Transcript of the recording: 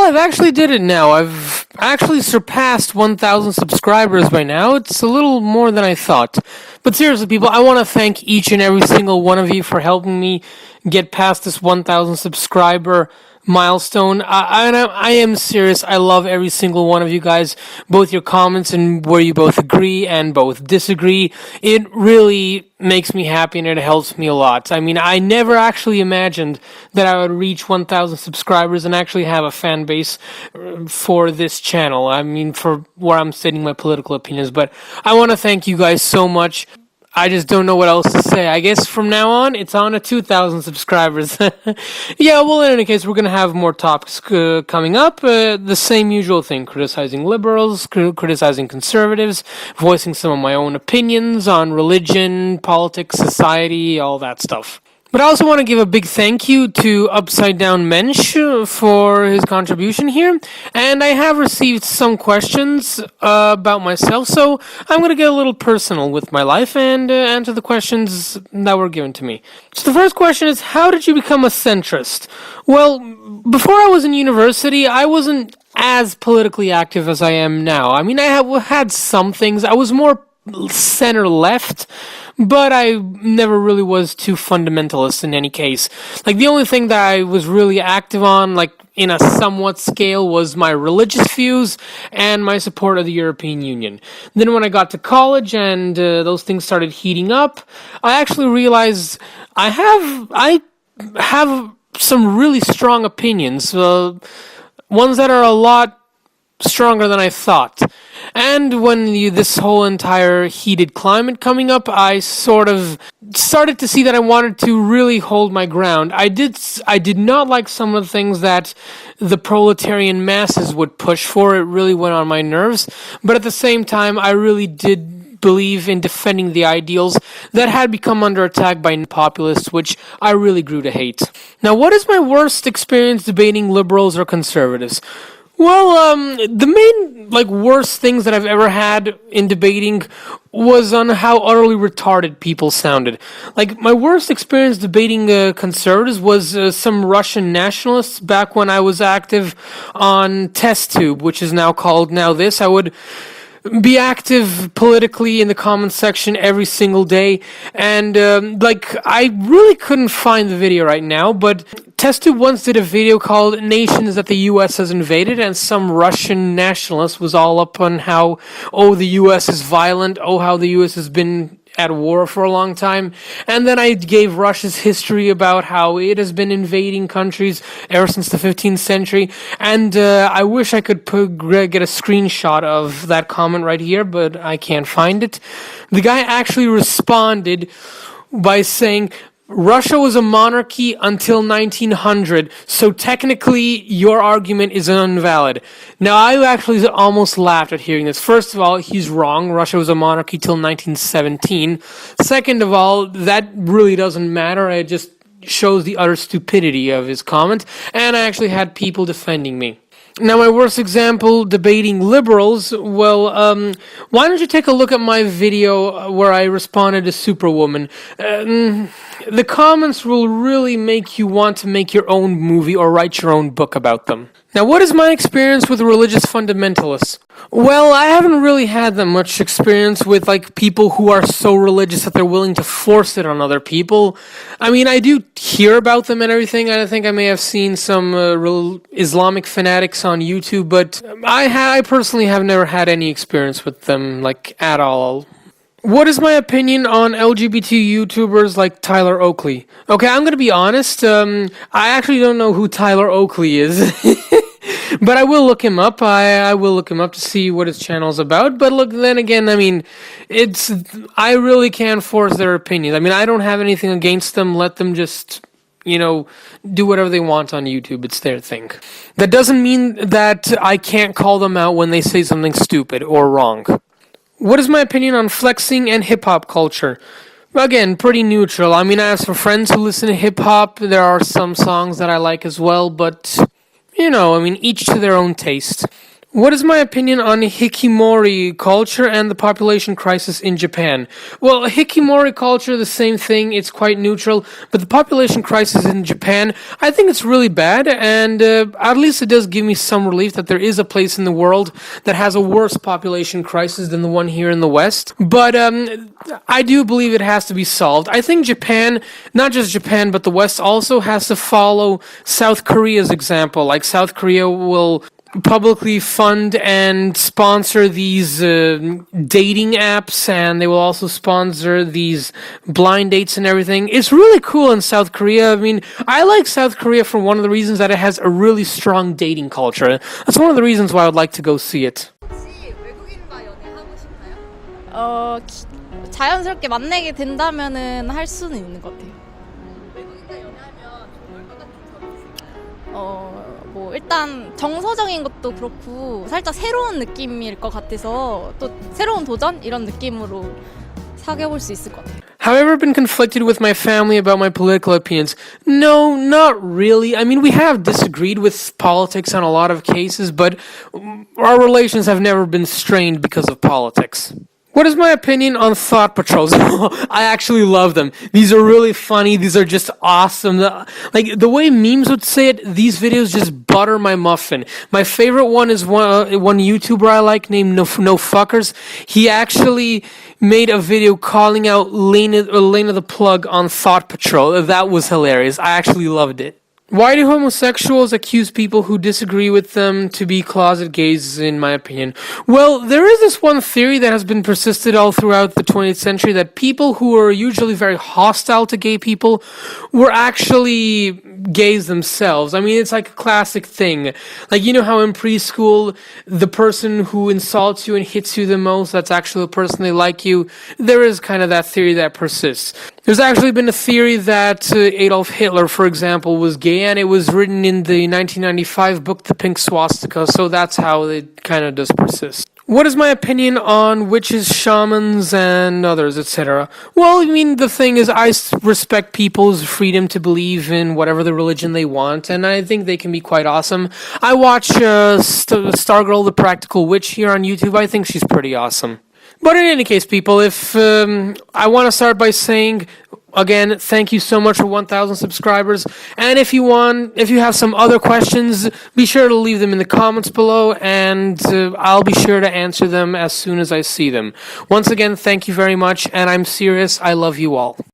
I've actually did it now. I've actually surpassed 1,000 subscribers by now. It's a little more than I thought. But seriously, people, I want to thank each and every single one of you for helping me get past this 1,000 subscriber milestone. I am serious. I love every single one of you guys, both your comments and where you both agree and both disagree. It really makes me happy and it helps me a lot. I mean, I never actually imagined that I would reach 1,000 subscribers and actually have a fan base for this channel. I mean, for where I'm stating my political opinions. But I want to thank you guys so much. I just don't know what else to say. I guess from now on, it's on to 2,000 subscribers. Yeah, well, in any case, we're going to have more topics coming up. The same usual thing, criticizing liberals, criticizing conservatives, voicing some of my own opinions on religion, politics, society, all that stuff. But I also want to give a big thank you to Upside Down Mensch for his contribution here. And I have received some questions about myself, so I'm going to get a little personal with my life and answer the questions that were given to me. So the first question is, how did you become a centrist? Well, before I was in university, I wasn't as politically active as I am now. I mean, I had some things. I was more center-left, but I never really was too fundamentalist in any case. Like, the only thing that I was really active on, like, in a somewhat scale, was my religious views and my support of the European Union. Then when I got to college and those things started heating up, I actually realized I have some really strong opinions, ones that are a lot stronger than I thought. And when this whole entire heated climate coming up, I sort of started to see that I wanted to really hold my ground. I did not like some of the things that the proletarian masses would push for. It really went on my nerves. But at the same time, I really did believe in defending the ideals that had become under attack by populists, which I really grew to hate. Now, what is my worst experience debating liberals or conservatives? Well, the main, worst things that I've ever had in debating was on how utterly retarded people sounded. Like, my worst experience debating conservatives was some Russian nationalists back when I was active on TestTube, which is now called Now This. I would be active politically in the comments section every single day, and I really couldn't find the video right now, but TestTube once did a video called Nations That the US Has Invaded, and some Russian nationalist was all up on how, the US is violent, how the US has been at war for a long time. And then I gave Russia's history about how it has been invading countries ever since the 15th century. And I wish I could get a screenshot of that comment right here, but I can't find it. The guy actually responded by saying, Russia was a monarchy until 1900, so technically your argument is invalid. Now, I actually almost laughed at hearing this. First of all, he's wrong. Russia was a monarchy till 1917. Second of all, that really doesn't matter. It just shows the utter stupidity of his comment, and I actually had people defending me. Now, my worst example, debating liberals, well, why don't you take a look at my video where I responded to Superwoman? The comments will really make you want to make your own movie or write your own book about them. Now, what is my experience with religious fundamentalists? Well, I haven't really had that much experience with, people who are so religious that they're willing to force it on other people. I mean, I do hear about them and everything. I think I may have seen some Islamic fanatics on YouTube, but I personally have never had any experience with them, at all. What is my opinion on LGBT YouTubers like Tyler Oakley? Okay, I'm going to be honest. I actually don't know who Tyler Oakley is. But I will look him up. I will look him up to see what his channel's about. But look, then again, I mean, I really can't force their opinions. I mean, I don't have anything against them. Let them just, do whatever they want on YouTube. It's their thing. That doesn't mean that I can't call them out when they say something stupid or wrong. What is my opinion on flexing and hip-hop culture? Again, pretty neutral. I mean, I have some friends who listen to hip-hop. There are some songs that I like as well, but each to their own taste. What is my opinion on Hikimori culture and the population crisis in Japan? Well, Hikimori culture, the same thing, it's quite neutral, but the population crisis in Japan, I think it's really bad, and at least it does give me some relief that there is a place in the world that has a worse population crisis than the one here in the West. But I do believe it has to be solved. I think Japan, not just Japan, but the West also has to follow South Korea's example. Like South Korea will publicly fund and sponsor these dating apps, and they will also sponsor these blind dates and everything. It's really cool in South Korea. I mean, I like South Korea for one of the reasons that it has a really strong dating culture. That's one of the reasons why I would like to go see it. 혹시 외국인과 연애하고 싶나요? 자연스럽게 만나게 된다면은 할 수는 있는 것 같아요. 외국인과 연애하면 좋을 것 같은 점이 있을까요? 뭐 일단 정서적인 것도 그렇고 살짝 새로운 느낌일 것 같아서 또 새로운 도전 이런 느낌으로 사귀어볼 수 있을 것 같아요. Have I ever been conflicted with my family about my political opinions? No, not really. I mean, we have disagreed with politics on a lot of cases, but our relations have never been strained because of politics. What is my opinion on thought patrols? I actually love them. These are really funny. These are just awesome. Like the way memes would say it, these videos just butter my muffin. My favorite one is one YouTuber I like named No Fuckers. He actually made a video calling out Lena the Plug on Thought Patrol. That was hilarious. I actually loved it. Why do homosexuals accuse people who disagree with them to be closet gays, in my opinion? Well, there is this one theory that has been persisted all throughout the 20th century that people who are usually very hostile to gay people were actually gays themselves. I mean, it's like a classic thing. Like, you know how in preschool, the person who insults you and hits you the most, that's actually the person they like you? There is kind of that theory that persists. There's actually been a theory that Adolf Hitler, for example, was gay, and it was written in the 1995 book The Pink Swastika, so that's how it kind of does persist. What is my opinion on witches, shamans, and others, etc.? Well, I mean, the thing is, I respect people's freedom to believe in whatever the religion they want, and I think they can be quite awesome. I watch Stargirl the Practical Witch here on YouTube. I think she's pretty awesome. But in any case, people, if I want to start by saying, again, thank you so much for 1,000 subscribers. And if you have some other questions, be sure to leave them in the comments below, and I'll be sure to answer them as soon as I see them. Once again, thank you very much, and I'm serious. I love you all.